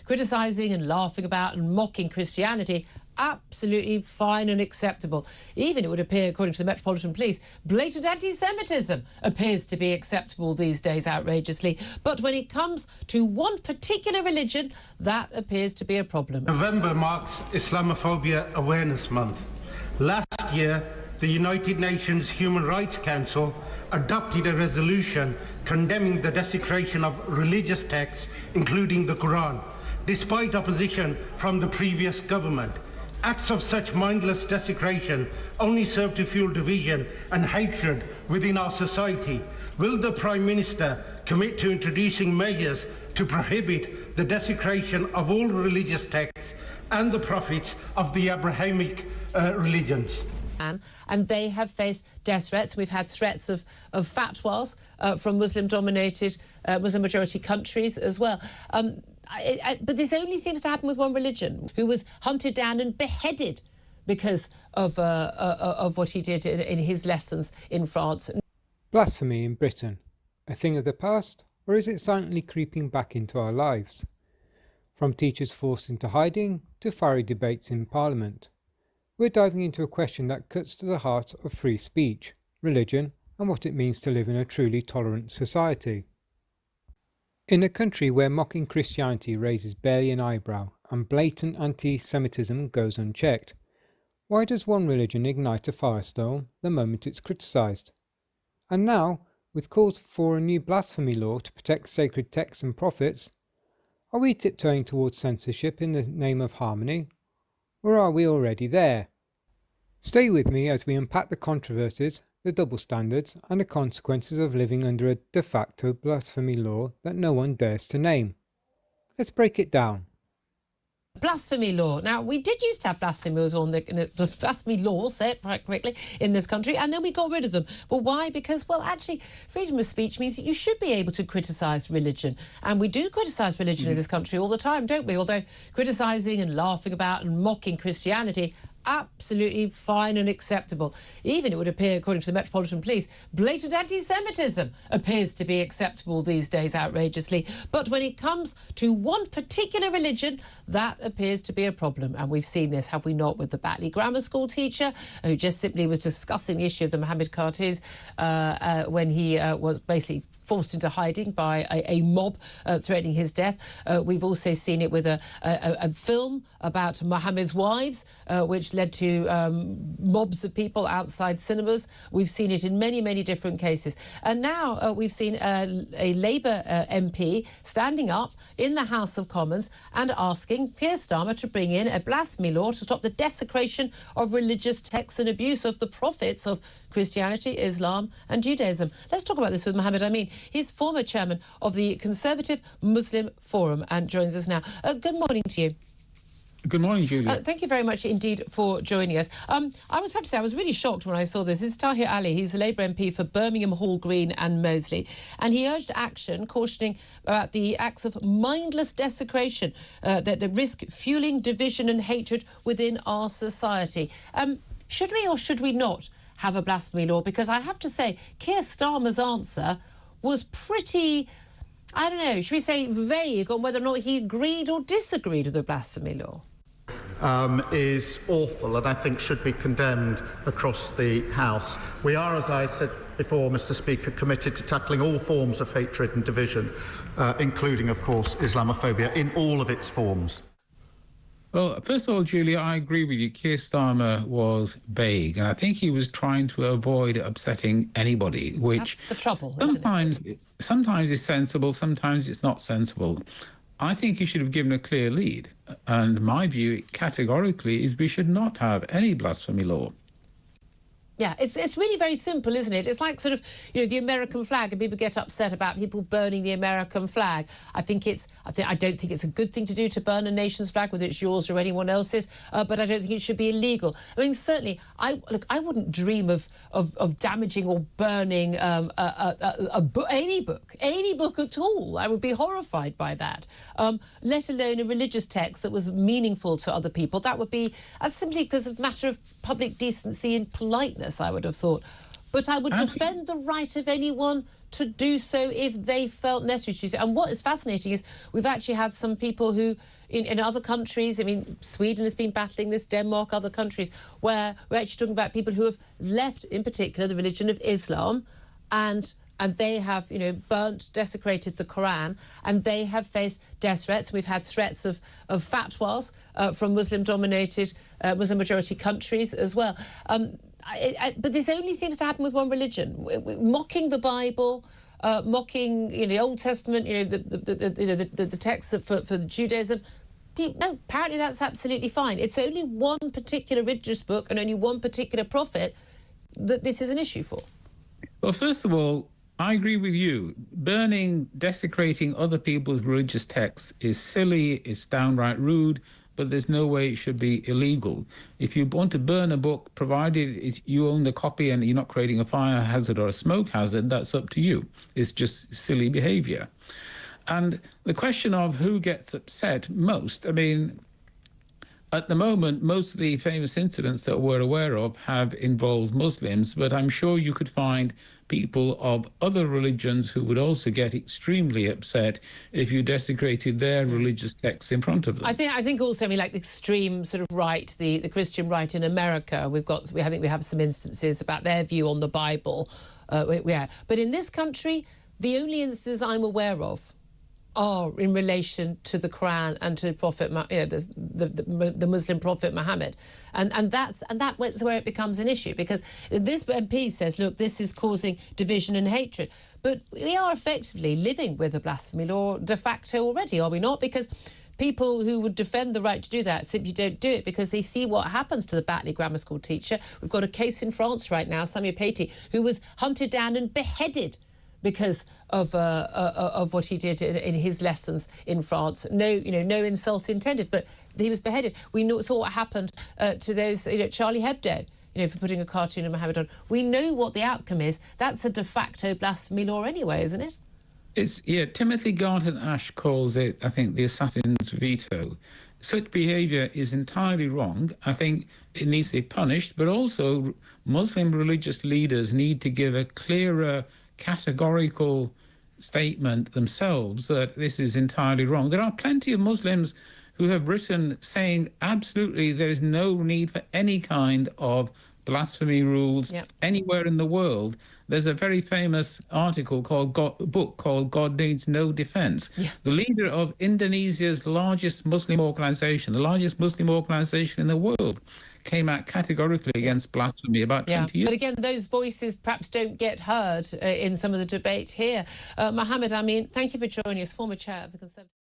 criticising and laughing about and mocking Christianity, absolutely fine and acceptable. Even, it would appear, according to the Metropolitan Police, blatant anti-Semitism appears to be acceptable these days, outrageously. But when it comes to one particular religion, that appears to be a problem. November marks Islamophobia Awareness Month. Last year, the United Nations Human Rights Council adopted a resolution condemning the desecration of religious texts, including the Quran, despite opposition from the previous government. Acts of such mindless desecration only serve to fuel division and hatred within our society. Will the Prime Minister commit to introducing measures to prohibit the desecration of all religious texts and the prophets of the Abrahamic religions? And they have faced death threats. We've had threats of fatwas from Muslim-dominated, Muslim-majority countries as well. But this only seems to happen with one religion, who was hunted down and beheaded because of what he did in his lessons in France. Blasphemy in Britain, a thing of the past, or is it silently creeping back into our lives? From teachers forced into hiding to fiery debates in Parliament, we're diving into a question that cuts to the heart of free speech, religion, and what it means to live in a truly tolerant society. In a country where mocking Christianity raises barely an eyebrow and blatant anti-Semitism goes unchecked, why does one religion ignite a firestorm the moment it's criticised? And now, with calls for a new blasphemy law to protect sacred texts and prophets, are we tiptoeing towards censorship in the name of harmony? Or are we already there? Stay with me as we unpack the controversies, the double standards, and the consequences of living under a de facto blasphemy law that no one dares to name. Let's break it down. Blasphemy law. Now, we did used to have blasphemy laws on the blasphemy laws, say it right correctly, in this country, and then we got rid of them. But why? Because, well, actually, freedom of speech means that you should be able to criticise religion. And we do criticise religion in this country all the time, don't we? Although criticising and laughing about and mocking Christianity, absolutely fine and acceptable. Even, it would appear, according to the Metropolitan Police, blatant anti-Semitism appears to be acceptable these days, outrageously. But when it comes to one particular religion, that appears to be a problem. And we've seen this, have we not, with the Batley Grammar School teacher who just simply was discussing the issue of the Mohammed cartoons when he was basically forced into hiding by a mob threatening his death. We've also seen it with a film about Mohammed's wives, which led to mobs of people outside cinemas. We've seen it in many, many different cases. And now we've seen a Labour MP standing up in the House of Commons and asking Keir Starmer to bring in a blasphemy law to stop the desecration of religious texts and abuse of the prophets of Christianity, Islam and Judaism. Let's talk about this with Mohammed Amin. He's former chairman of the Conservative Muslim Forum and joins us now. Good morning to you. Good morning, Julia. Thank you very much indeed for joining us. I have to say, I was really shocked when I saw this. This is Tahir Ali. He's a Labour MP for Birmingham, Hall Green and Moseley. And he urged action, cautioning about the acts of mindless desecration that risk fueling division and hatred within our society. Should we or should we not have a blasphemy law? Because I have to say, Keir Starmer's answer was pretty, I don't know, should we say vague on whether or not he agreed or disagreed with the blasphemy law? Is awful and I think should be condemned across the House. We are, as I said before, Mr Speaker, committed to tackling all forms of hatred and division, including, of course, Islamophobia in all of its forms. Well, first of all, Julia, I agree with you. Keir Starmer was vague, and I think he was trying to avoid upsetting anybody, which that's the trouble, isn't it? Sometimes is sensible, sometimes it's not sensible. I think he should have given a clear lead, and my view categorically is we should not have any blasphemy law. Yeah, it's really very simple, isn't it? It's like sort of, you know, the American flag, and people get upset about people burning the American flag. I don't think it's a good thing to do, to burn a nation's flag, whether it's yours or anyone else's, but I don't think it should be illegal. I mean, certainly, I wouldn't dream of damaging or burning any book at all. I would be horrified by that, let alone a religious text that was meaningful to other people. That would be simply because of a matter of public decency and politeness, I would have thought. But I would defend the right of anyone to do so if they felt necessary to do so. And what is fascinating is we've actually had some people who, in other countries, I mean, Sweden has been battling this, Denmark, other countries, where we're actually talking about people who have left, in particular, the religion of Islam, and they have, burnt, desecrated the Quran, and they have faced death threats. We've had threats of fatwas from Muslim-dominated, Muslim-majority countries as well. But this only seems to happen with one religion. Mocking the Bible, mocking the Old Testament, the texts for Judaism. No, apparently that's absolutely fine. It's only one particular religious book and only one particular prophet that this is an issue for. Well, first of all, I agree with you. Burning, desecrating other people's religious texts is silly, it's downright rude, but there's no way it should be illegal. If you want to burn a book, provided you own the copy and you're not creating a fire hazard or a smoke hazard, that's up to you. It's just silly behavior. And the question of who gets upset most, I mean, at the moment, most of the famous incidents that we're aware of have involved Muslims, but I'm sure you could find people of other religions who would also get extremely upset if you desecrated their religious texts in front of them. I think also, like the extreme sort of right, the Christian right in America, I think we have some instances about their view on the Bible. But in this country, the only instances I'm aware of are in relation to the Quran and to the Prophet, the Muslim Prophet Muhammad, and that's where it becomes an issue, because this MP says, look, this is causing division and hatred, but we are effectively living with a blasphemy law de facto already, are we not? Because people who would defend the right to do that simply don't do it because they see what happens to the Batley Grammar School teacher. We've got a case in France right now, Samir Paty, who was hunted down and beheaded because of what he did in his lessons in France. No insult intended, but he was beheaded. We saw what happened to those, Charlie Hebdo, for putting a cartoon of Muhammad on. We know what the outcome is. That's a de facto blasphemy law anyway, isn't it? Timothy Garton Ash calls it, I think, the assassin's veto. Such behaviour is entirely wrong. I think it needs to be punished, but also Muslim religious leaders need to give a clearer, categorical statement themselves that this is entirely wrong. There are plenty of Muslims who have written saying absolutely there is no need for any kind of blasphemy rules anywhere in the world. There's a very famous article book called God Needs No Defense. The leader of Indonesia's largest Muslim organization, the largest Muslim organization in the world, came out categorically against blasphemy about 20 years. But again, those voices perhaps don't get heard in some of the debate here. Mohammed Amin, thank you for joining us, former chair of the Conservative